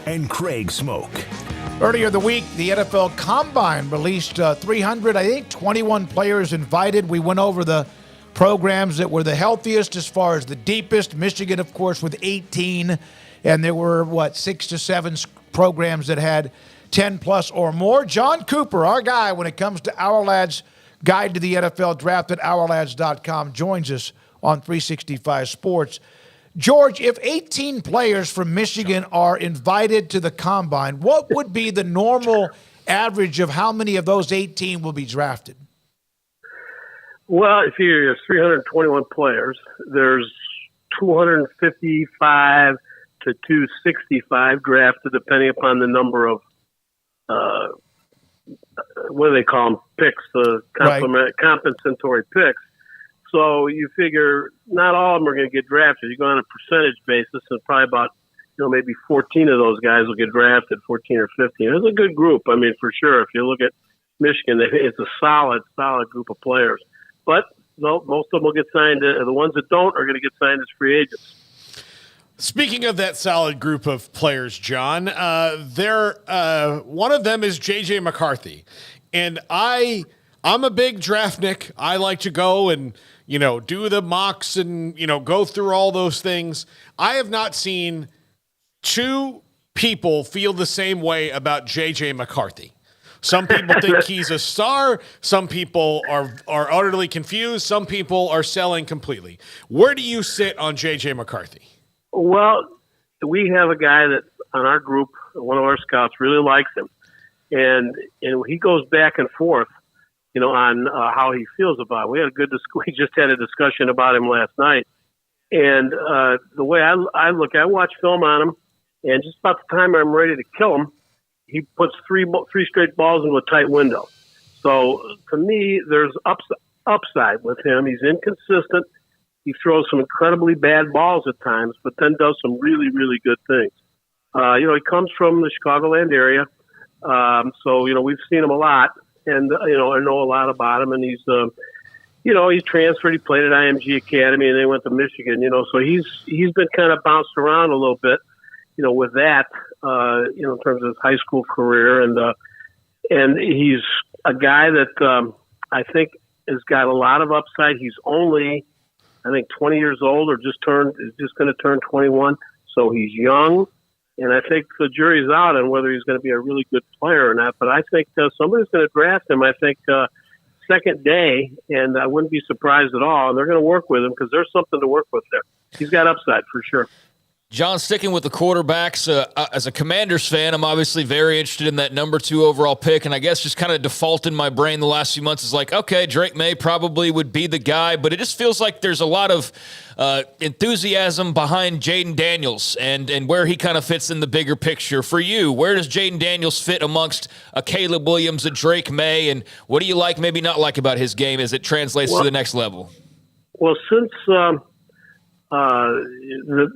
and Craig Smoak. Earlier the week, the NFL Combine released 21 players invited. We went over the programs that were the healthiest as far as the deepest. Michigan, of course, with 18. And there were, 6 to 7 programs that had 10 plus or more. Jon Cooper, our guy when it comes to Ourlad's Guide to the NFL Draft at Ourlads.com, joins us on 365 Sports. George, if 18 players from Michigan are invited to the Combine, what would be the normal average of how many of those 18 will be drafted? Well, if you have 321 players, there's 255 to 265 drafted, depending upon the number of what do they call them? Picks, compensatory picks. So you figure not all of them are going to get drafted. You go on a percentage basis, and probably about maybe 14 of those guys will get drafted, 14 or 15. It's a good group. I mean, for sure. If you look at Michigan, it's a solid group of players. But most of them will get signed. The ones that don't are going to get signed as free agents. Speaking of that solid group of players, John, one of them is J.J. McCarthy. And I'm a big draftnik. I like to go and, do the mocks and, go through all those things. I have not seen two people feel the same way about J.J. McCarthy. Some people think he's a star. Some people are utterly confused. Some people are selling completely. Where do you sit on J.J. McCarthy? Well, we have a guy that on our group, one of our scouts, really likes him. And he goes back and forth, on how he feels about him. We just had a discussion about him last night. And the way I watch film on him, and just about the time I'm ready to kill him, he puts three straight balls into a tight window. So to me, there's upside with him. He's inconsistent. He throws some incredibly bad balls at times, but then does some really, really good things. He comes from the Chicagoland area. So we've seen him a lot, and, I know a lot about him. And he's transferred. He played at IMG Academy, and they went to Michigan, so he's been kind of bounced around a little bit, with that, in terms of his high school career. And he's a guy that I think has got a lot of upside. He's only, I think, 20 years old, or is just going to turn 21. So he's young, and I think the jury's out on whether he's going to be a really good player or not. But I think somebody's going to draft him, I think, second day, and I wouldn't be surprised at all. And they're going to work with him because there's something to work with there. He's got upside for sure. John, sticking with the quarterbacks, as a Commanders fan, I'm obviously very interested in that number 2 overall pick, and I guess just kind of default in my brain the last few months is like, okay, Drake May probably would be the guy, but it just feels like there's a lot of enthusiasm behind Jayden Daniels and where he kind of fits in the bigger picture. For you, where does Jayden Daniels fit amongst a Caleb Williams, a Drake May, and what do you like, maybe not like about his game as it translates to the next level? Well, since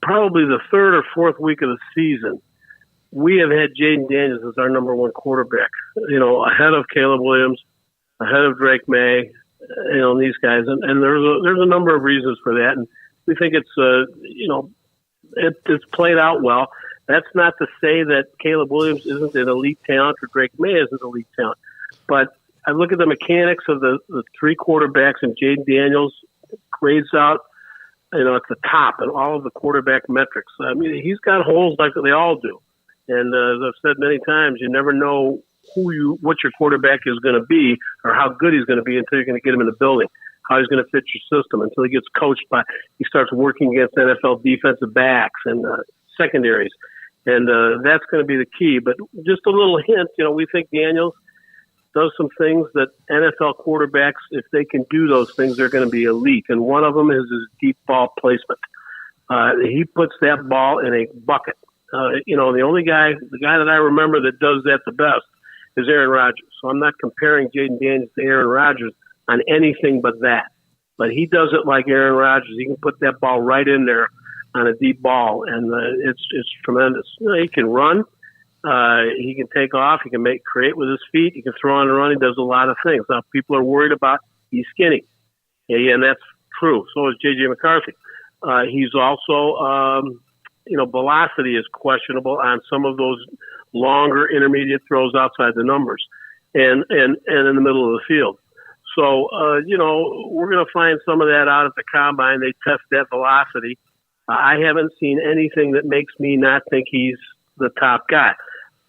probably the third or fourth week of the season, we have had Jayden Daniels as our number 1 quarterback, ahead of Caleb Williams, ahead of Drake May, these guys. And there's a number of reasons for that. And we think it's played out well. That's not to say that Caleb Williams isn't an elite talent or Drake May isn't an elite talent. But I look at the mechanics of the 3 quarterbacks, and Jayden Daniels grades out at the top in all of the quarterback metrics. I mean, he's got holes like they all do. And as I've said many times, you never know what your quarterback is going to be or how good he's going to be until you're going to get him in the building, how he's going to fit your system, until he gets coached he starts working against NFL defensive backs and secondaries. And that's going to be the key. But just a little hint, we think Daniels does some things that NFL quarterbacks, if they can do those things, they're going to be elite. And one of them is his deep ball placement. He puts that ball in a bucket. The guy that I remember that does that the best is Aaron Rodgers. So I'm not comparing Jayden Daniels to Aaron Rodgers on anything but that. But he does it like Aaron Rodgers. He can put that ball right in there on a deep ball, and it's tremendous. He can run. He can take off. He can create with his feet. He can throw on the run. He does a lot of things. Now, people are worried about he's skinny. Yeah, and that's true. So is J.J. McCarthy. He's also velocity is questionable on some of those longer intermediate throws outside the numbers and in the middle of the field. So, we're going to find some of that out at the combine. They test that velocity. I haven't seen anything that makes me not think he's the top guy.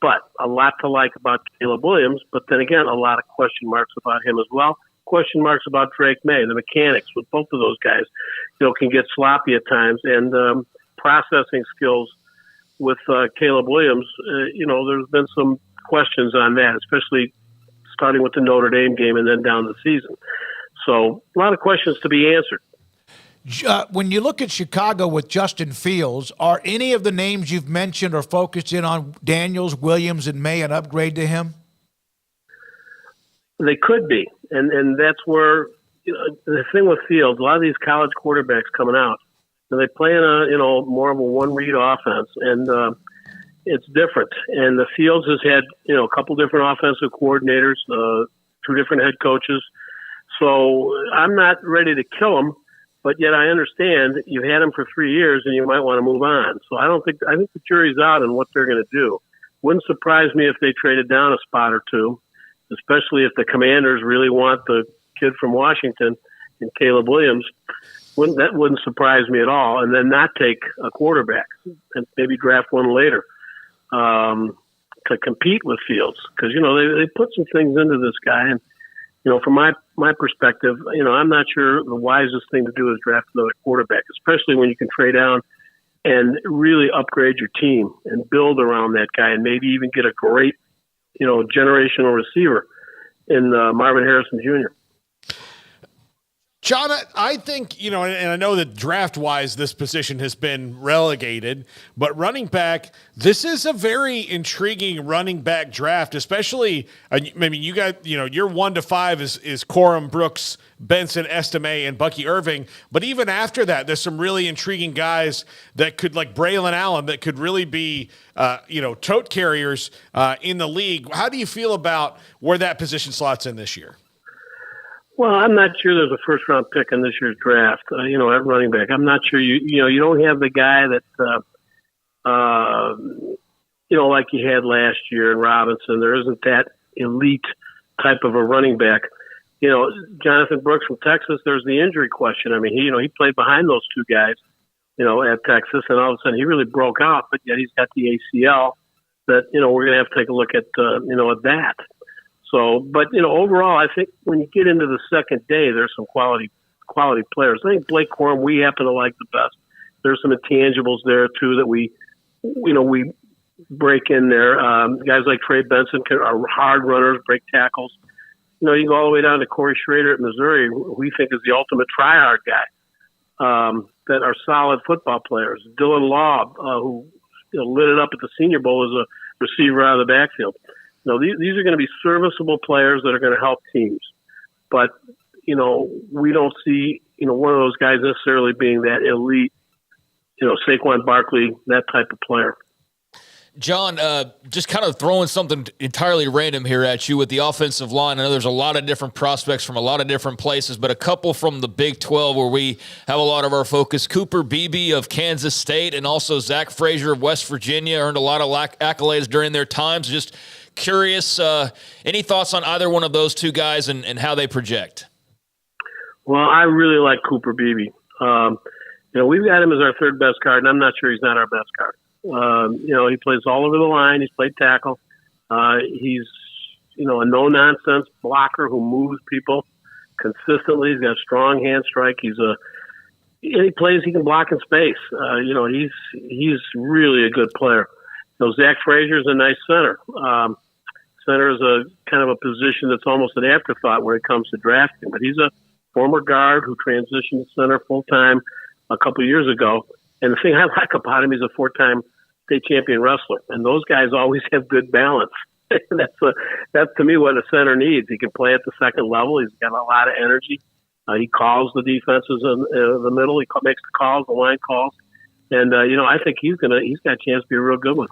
But a lot to like about Caleb Williams, but then again, a lot of question marks about him as well. Question marks about Drake May. The mechanics with both of those guys, can get sloppy at times. And processing skills with Caleb Williams, there's been some questions on that, especially starting with the Notre Dame game and then down the season. So a lot of questions to be answered. When you look at Chicago with Justin Fields, are any of the names you've mentioned or focused in on Daniels, Williams, and May an upgrade to him? They could be. And that's where the thing with Fields, a lot of these college quarterbacks coming out, and they play in a more of a one-read offense, and it's different. And the Fields has had a couple different offensive coordinators, 2 different head coaches. So I'm not ready to kill him. But yet I understand you've had him for 3 years and you might want to move on. So I think the jury's out on what they're going to do. Wouldn't surprise me if they traded down a spot or two, especially if the Commanders really want the kid from Washington and Caleb Williams. That wouldn't surprise me at all. And then not take a quarterback and maybe draft one later to compete with Fields. Because, they put some things into this guy. And, from my perspective, I'm not sure the wisest thing to do is draft another quarterback, especially when you can trade down and really upgrade your team and build around that guy and maybe even get a great, generational receiver in Marvin Harrison Jr. John, I think, and I know that draft-wise this position has been relegated, but running back, this is a very intriguing running back draft, especially, you got, your 1 to 5 is Corum, Brooks, Benson, Estime, and Bucky Irving, but even after that, there's some really intriguing guys that could, like Braylon Allen, that could really be, tote carriers in the league. How do you feel about where that position slots in this year? Well, I'm not sure there's a first-round pick in this year's draft, at running back. I'm not sure you don't have the guy that, like you had last year in Robinson. There isn't that elite type of a running back. Jonathan Brooks from Texas, there's the injury question. I mean, he played behind those 2 guys, at Texas, and all of a sudden he really broke out, but yet he's got the ACL that, we're going to have to take a look at, at that. So, but, overall, I think when you get into the second day, there's some quality players. I think Blake Corum, we happen to like the best. There's some intangibles there, too, that we break in there. Guys like Trey Benson are hard runners, break tackles. You can go all the way down to Corey Schrader at Missouri, who we think is the ultimate try-hard guy, that are solid football players. Dylan Law, who lit it up at the Senior Bowl as a receiver out of the backfield. These are going to be serviceable players that are going to help teams. But, we don't see, one of those guys necessarily being that elite, Saquon Barkley, that type of player. John, just kind of throwing something entirely random here at you with the offensive line. I know there's a lot of different prospects from a lot of different places, but a couple from the Big 12 where we have a lot of our focus. Cooper Beebe of Kansas State and also Zach Frazier of West Virginia earned a lot of accolades during their times. Just curious, any thoughts on either one of those 2 guys and how they project? Well, I really like Cooper Beebe. We've got him as our 3rd best card, and I'm not sure he's not our best card. He plays all over the line. He's played tackle. He's, a no-nonsense blocker who moves people consistently. He's got a strong hand strike. He can block in space. He's really a good player. Zach Frazier's a nice center. Center is a kind of a position that's almost an afterthought when it comes to drafting, but he's a former guard who transitioned to center full-time a couple of years ago. And the thing I like about him, he's a 4-time state champion wrestler. And those guys always have good balance. That's to me what a center needs. He can play at the second level. He's got a lot of energy. He calls the defenses in the middle. He makes the calls, the line calls. And, I think he's got a chance to be a real good one.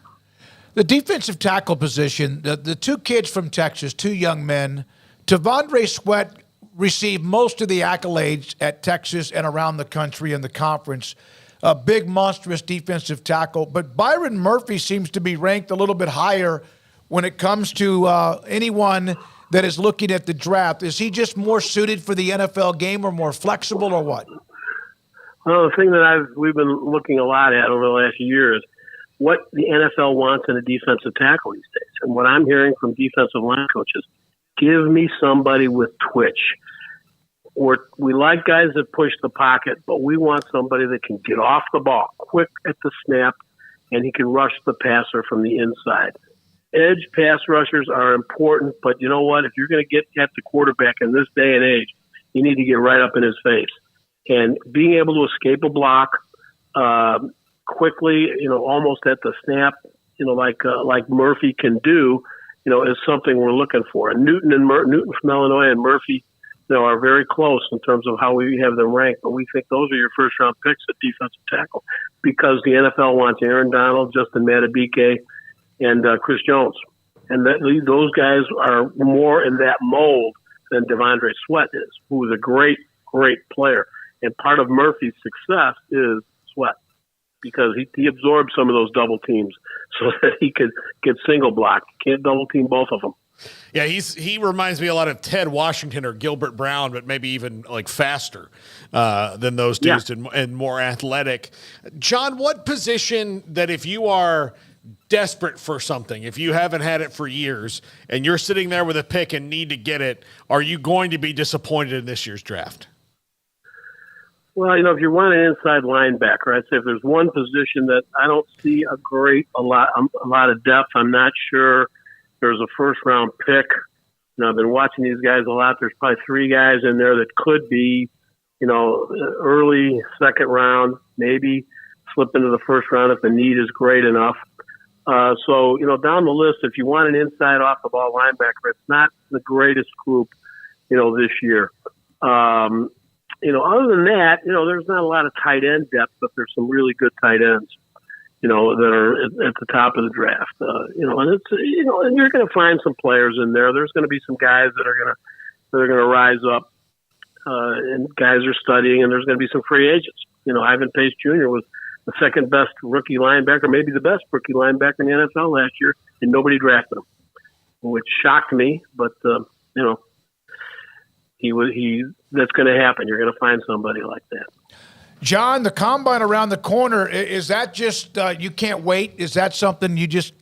The defensive tackle position, the 2 kids from Texas, 2 young men, Tavondre Sweat received most of the accolades at Texas and around the country in the conference. a big, monstrous defensive tackle. But Byron Murphy seems to be ranked a little bit higher when it comes to anyone that is looking at the draft. Is he just more suited for the NFL game or more flexible or what? Well, the thing that we've been looking a lot at over the last year is what the NFL wants in a defensive tackle these days. And what I'm hearing from defensive line coaches, give me somebody with twitch. We like guys that push the pocket, but we want somebody that can get off the ball quick at the snap, and he can rush the passer from the inside. Edge pass rushers are important, but you know what? If you're going to get at the quarterback in this day and age, you need to get right up in his face. And being able to escape a block quickly, almost at the snap, like Murphy can do, is something we're looking for. And Newton from Illinois and Murphy, are very close in terms of how we have them ranked. But we think those are your first-round picks at defensive tackle because the NFL wants Aaron Donald, Justin Madubuike, and Chris Jones. And those guys are more in that mold than Devondre Sweat is, who is a great, great player. And part of Murphy's success is Sweat because he absorbs some of those double teams so that he could get single block. Can't double team both of them. Yeah, he reminds me a lot of Ted Washington or Gilbert Brown, but maybe even like faster than those dudes and more athletic. John, what position that if you are desperate for something, if you haven't had it for years and you're sitting there with a pick and need to get it, are you going to be disappointed in this year's draft? Well, if you want an inside linebacker, I'd say if there's one position that I don't see a lot of depth, I'm not sure there's a first-round pick. I've been watching these guys a lot. There's probably 3 guys in there that could be, early second round, maybe slip into the first round if the need is great enough. So, down the list, if you want an inside off-the-ball linebacker, it's not the greatest group, this year. Other than that, there's not a lot of tight end depth, but there's some really good tight ends, that are at the top of the draft. And it's, and you're going to find some players in there. There's going to be some guys that are going to rise up, and guys are studying, and there's going to be some free agents. Ivan Pace Jr. was the second best rookie linebacker, maybe the best rookie linebacker in the NFL last year, and nobody drafted him, which shocked me. But that's going to happen. You're going to find somebody like that. John, the combine around the corner, is that just you can't wait? Is that something you just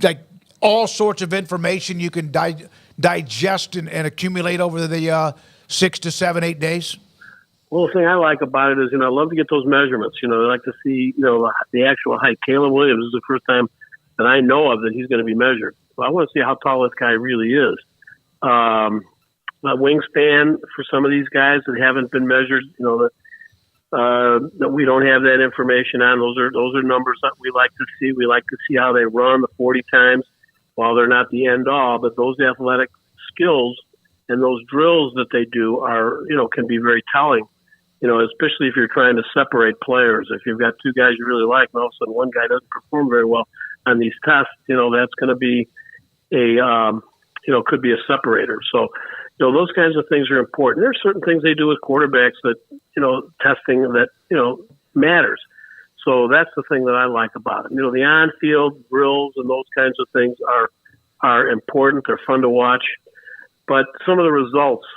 like all sorts of information you can digest and accumulate over the 6 to 7, 8 days? Well, the thing I like about it is, I love to get those measurements. I like to see, the actual height. Caleb Williams is the first time that I know of that he's going to be measured. So I want to see how tall this guy really is. Wingspan for some of these guys that haven't been measured, that we don't have that information on. Those are numbers that we like to see. We like to see how they run the 40 times. While they're not the end all, but those athletic skills and those drills that they do are, can be very telling. Especially if you're trying to separate players. If you've got 2 guys you really like, and all of a sudden one guy doesn't perform very well on these tests, that's going to be could be a separator. So, those kinds of things are important. There's certain things they do with quarterbacks that, testing that, matters. So that's the thing that I like about it. The on-field drills and those kinds of things are important. They're fun to watch. But some of the results,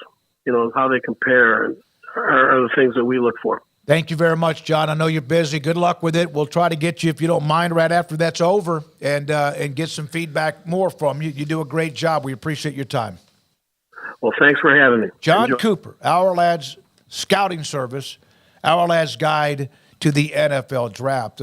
how they compare are the things that we look for. Thank you very much, John. I know you're busy. Good luck with it. We'll try to get you, if you don't mind, right after that's over and get some feedback more from you. You do a great job. We appreciate your time. Well, thanks for having me. Jon Cooper, Ourlad's scouting service, Ourlad's guide to the NFL draft.